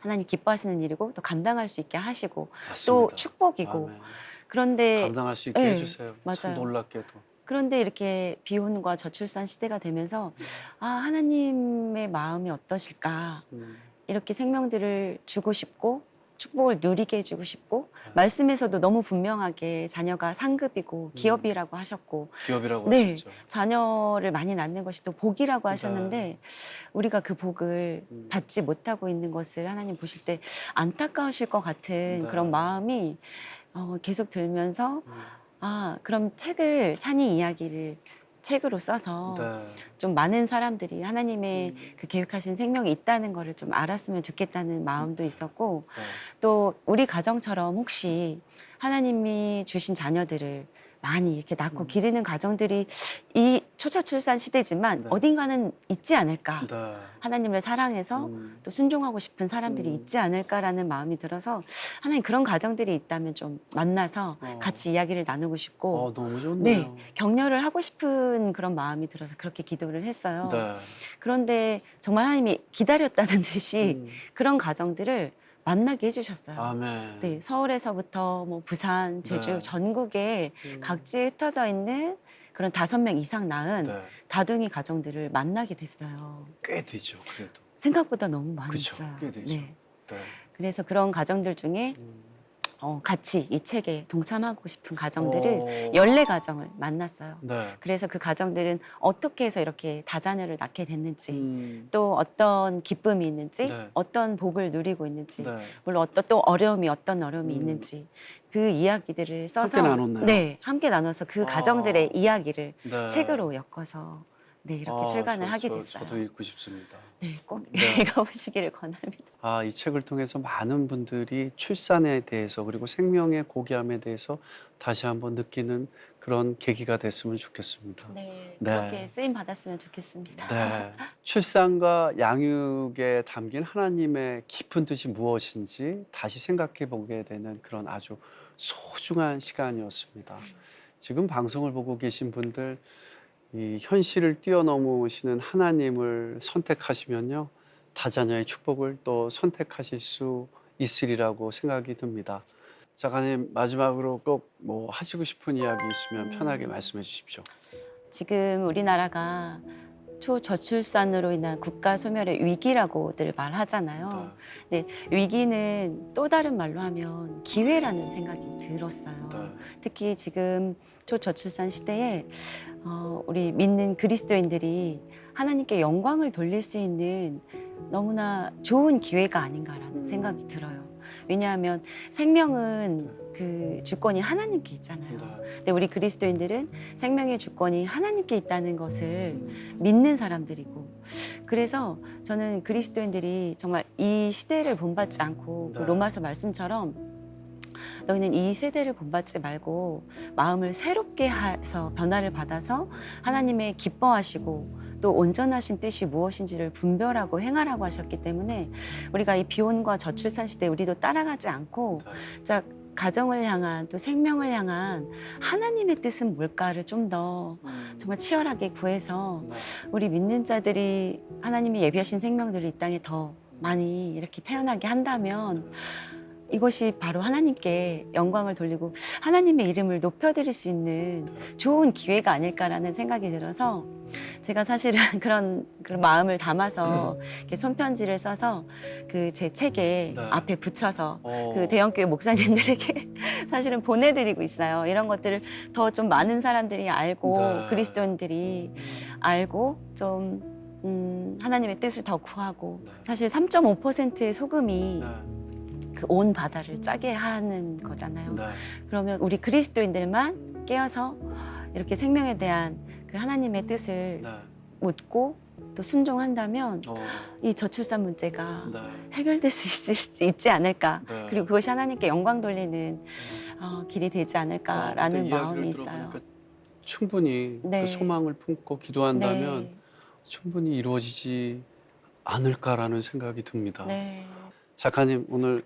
하나님 기뻐하시는 일이고 또 감당할 수 있게 하시고 또 맞습니다. 축복이고 아멘. 그런데 감당할 수 있게 네, 해주세요. 참 맞아요. 놀랍게도. 그런데 이렇게 비혼과 저출산 시대가 되면서 하나님의 마음이 어떠실까 이렇게 생명들을 주고 싶고 축복을 누리게 해주고 싶고 말씀에서도 너무 분명하게 자녀가 상급이고 기업이라고 하셨고 기업이라고 네, 하셨죠. 자녀를 많이 낳는 것이 또 복이라고 네. 하셨는데 우리가 그 복을 받지 못하고 있는 것을 하나님 보실 때 안타까우실 것 같은 네. 그런 마음이 계속 들면서 그럼 찬이 이야기를 책으로 써서 네. 좀 많은 사람들이 하나님의 그 계획하신 생명이 있다는 거를 좀 알았으면 좋겠다는 마음도 있었고 네. 또 우리 가정처럼 혹시 하나님이 주신 자녀들을 많이 이렇게 낳고 기르는 가정들이 이 초저출산 시대지만 네. 어딘가는 있지 않을까. 네. 하나님을 사랑해서 또 순종하고 싶은 사람들이 있지 않을까라는 마음이 들어서 하나님 그런 가정들이 있다면 좀 만나서 같이 이야기를 나누고 싶고 너무 좋네요. 네, 격려를 하고 싶은 그런 마음이 들어서 그렇게 기도를 했어요. 네. 그런데 정말 하나님이 기다렸다는 듯이 그런 가정들을 만나게 해주셨어요. 아멘. 네, 서울에서부터 뭐 부산, 제주, 네. 전국에 각지에 흩어져 있는 그런 5명 이상 낳은 네. 다둥이 가정들을 만나게 됐어요. 꽤 되죠. 그래도. 생각보다 너무 많이 그쵸, 있어요. 꽤 되죠. 네. 네. 그래서 그런 가정들 중에 같이 이 책에 동참하고 싶은 가정들을 14가정을 만났어요. 네. 그래서 그 가정들은 어떻게 해서 이렇게 다자녀를 낳게 됐는지 또 또 어떤 기쁨이 있는지 네. 어떤 복을 누리고 있는지 네. 물론 어떤 어려움이 있는지 그 이야기들을 써서 함께 나눴나요? 네, 함께 나눠서 그 가정들의 이야기를 네. 책으로 엮어서 네, 이렇게 출간을 하게 됐어요. 저도 읽고 싶습니다. 네, 꼭 네. 읽어보시기를 권합니다. 이 책을 통해서 많은 분들이 출산에 대해서 그리고 생명의 고귀함에 대해서 다시 한번 느끼는 그런 계기가 됐으면 좋겠습니다. 네, 네. 그렇게 쓰임 받았으면 좋겠습니다. 네. 출산과 양육에 담긴 하나님의 깊은 뜻이 무엇인지 다시 생각해 보게 되는 그런 아주 소중한 시간이었습니다. 지금 방송을 보고 계신 분들 이 현실을 뛰어넘으시는 하나님을 선택하시면요. 다자녀의 축복을 또 선택하실 수 있으리라고 생각이 듭니다. 작가님 마지막으로 꼭 뭐 하시고 싶은 이야기 있으면 편하게 말씀해 주십시오. 지금 우리나라가 초저출산으로 인한 국가 소멸의 위기라고들 말하잖아요. 근데 위기는 또 다른 말로 하면 기회라는 생각이 들었어요. 특히 지금 초저출산 시대에 우리 믿는 그리스도인들이 하나님께 영광을 돌릴 수 있는 너무나 좋은 기회가 아닌가라는 생각이 들어요. 왜냐하면 생명은 그 주권이 하나님께 있잖아요. 근데 우리 그리스도인들은 생명의 주권이 하나님께 있다는 것을 믿는 사람들이고, 그래서 저는 그리스도인들이 정말 이 시대를 본받지 않고 그 로마서 말씀처럼 너희는 이 세대를 본받지 말고 마음을 새롭게 해서 변화를 받아서 하나님의 기뻐하시고 또 온전하신 뜻이 무엇인지를 분별하고 행하라고 하셨기 때문에 우리가 이 비혼과 저출산 시대에 우리도 따라가지 않고 자, 가정을 향한 또 생명을 향한 하나님의 뜻은 뭘까를 좀 더 정말 치열하게 구해서 우리 믿는 자들이 하나님이 예비하신 생명들을 이 땅에 더 많이 이렇게 태어나게 한다면 이것이 바로 하나님께 영광을 돌리고 하나님의 이름을 높여드릴 수 있는 좋은 기회가 아닐까라는 생각이 들어서 제가 사실은 그런 마음을 담아서 이렇게 손편지를 써서 그 제 책에 앞에 붙여서 그 대형교회 목사님들에게 사실은 보내드리고 있어요. 이런 것들을 더 좀 많은 사람들이 알고 그리스도인들이 알고 좀 하나님의 뜻을 더 구하고 사실 3.5%의 소금이 그 온 바다를 짜게 하는 거잖아요. 그러면 우리 그리스도인들만 깨어서 이렇게 생명에 대한 그 하나님의 뜻을 묻고 또 순종한다면 이 저출산 문제가 해결될 수 있지 않을까. 그리고 그것이 하나님께 영광 돌리는 길이 되지 않을까라는 마음이 있어요. 충분히 그 소망을 품고 기도한다면 충분히 이루어지지 않을까라는 생각이 듭니다. 작가님 오늘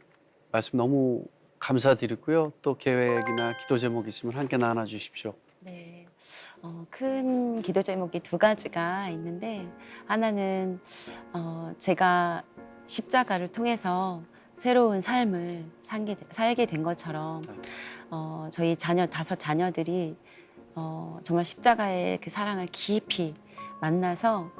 말씀 너무 감사드리고요. 또 계획이나 기도 제목 있으면 함께 나눠주십시오. 네, 큰 기도 제목이 두 가지가 있는데 하나는 제가 십자가를 통해서 새로운 삶을 살게 된 것처럼 저희 다섯 자녀들이 정말 십자가의 그 사랑을 깊이 만나서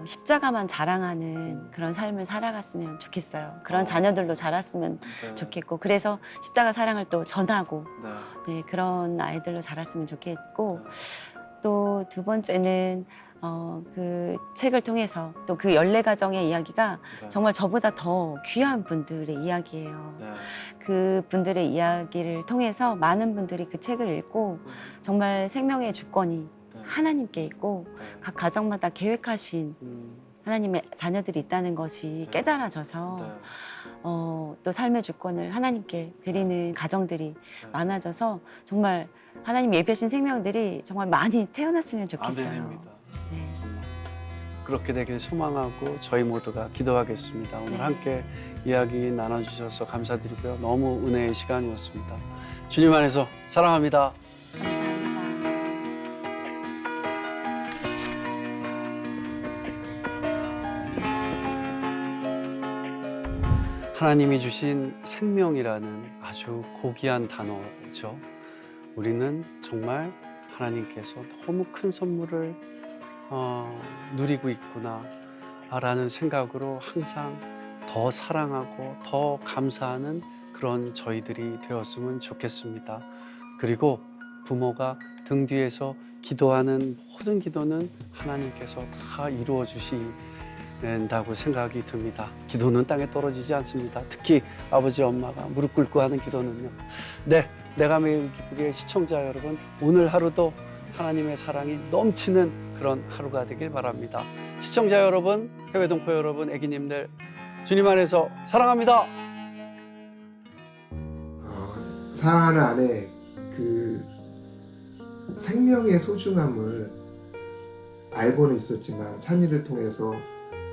십자가만 자랑하는 그런 삶을 살아갔으면 좋겠어요. 그런 자녀들로 자랐으면 좋겠고, 그래서 십자가 사랑을 또 전하고 그런 아이들로 자랐으면 좋겠고, 또 두 번째는 그 책을 통해서 또 그 연례가정의 이야기가 정말 저보다 더 귀한 분들의 이야기예요. 그 분들의 이야기를 통해서 많은 분들이 그 책을 읽고 정말 생명의 주권이 하나님께 있고 각 가정마다 계획하신 하나님의 자녀들이 있다는 것이 깨달아져서 또 삶의 주권을 하나님께 드리는 가정들이 많아져서 정말 하나님 예비하신 생명들이 정말 많이 태어났으면 좋겠어요. 아멘입니다. 네. 정말 그렇게 되길 소망하고 저희 모두가 기도하겠습니다. 오늘 함께 이야기 나눠주셔서 감사드리고요. 너무 은혜의 시간이었습니다. 주님 안에서 사랑합니다. 감사합니다. 하나님이 주신 생명이라는 아주 고귀한 단어죠. 우리는 정말 하나님께서 너무 큰 선물을 누리고 있구나 라는 생각으로 항상 더 사랑하고 더 감사하는 그런 저희들이 되었으면 좋겠습니다. 그리고 부모가 등 뒤에서 기도하는 모든 기도는 하나님께서 다 이루어 주신다고 생각이 듭니다. 기도는 땅에 떨어지지 않습니다. 특히 아버지 엄마가 무릎 꿇고 하는 기도는요. 네, 내가 매일 기쁘게 시청자 여러분, 오늘 하루도 하나님의 사랑이 넘치는 그런 하루가 되길 바랍니다. 시청자 여러분, 해외 동포 여러분, 애기님들, 주님 안에서 사랑합니다. 사랑하는 아내, 그 생명의 소중함을 알고는 있었지만 찬이를 통해서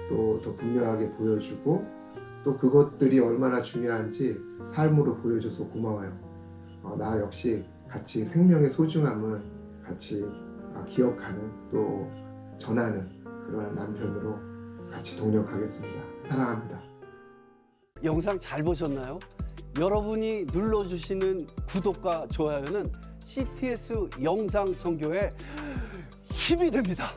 또 더 분명하게 보여주고 또 그것들이 얼마나 중요한지 삶으로 보여줘서 고마워요. 나 역시 같이 생명의 소중함을 같이 기억하는 또 전하는 그런 남편으로 같이 동력하겠습니다. 사랑합니다. 영상 잘 보셨나요? 여러분이 눌러주시는 구독과 좋아요는 CTS 영상 선교에 힘이 됩니다.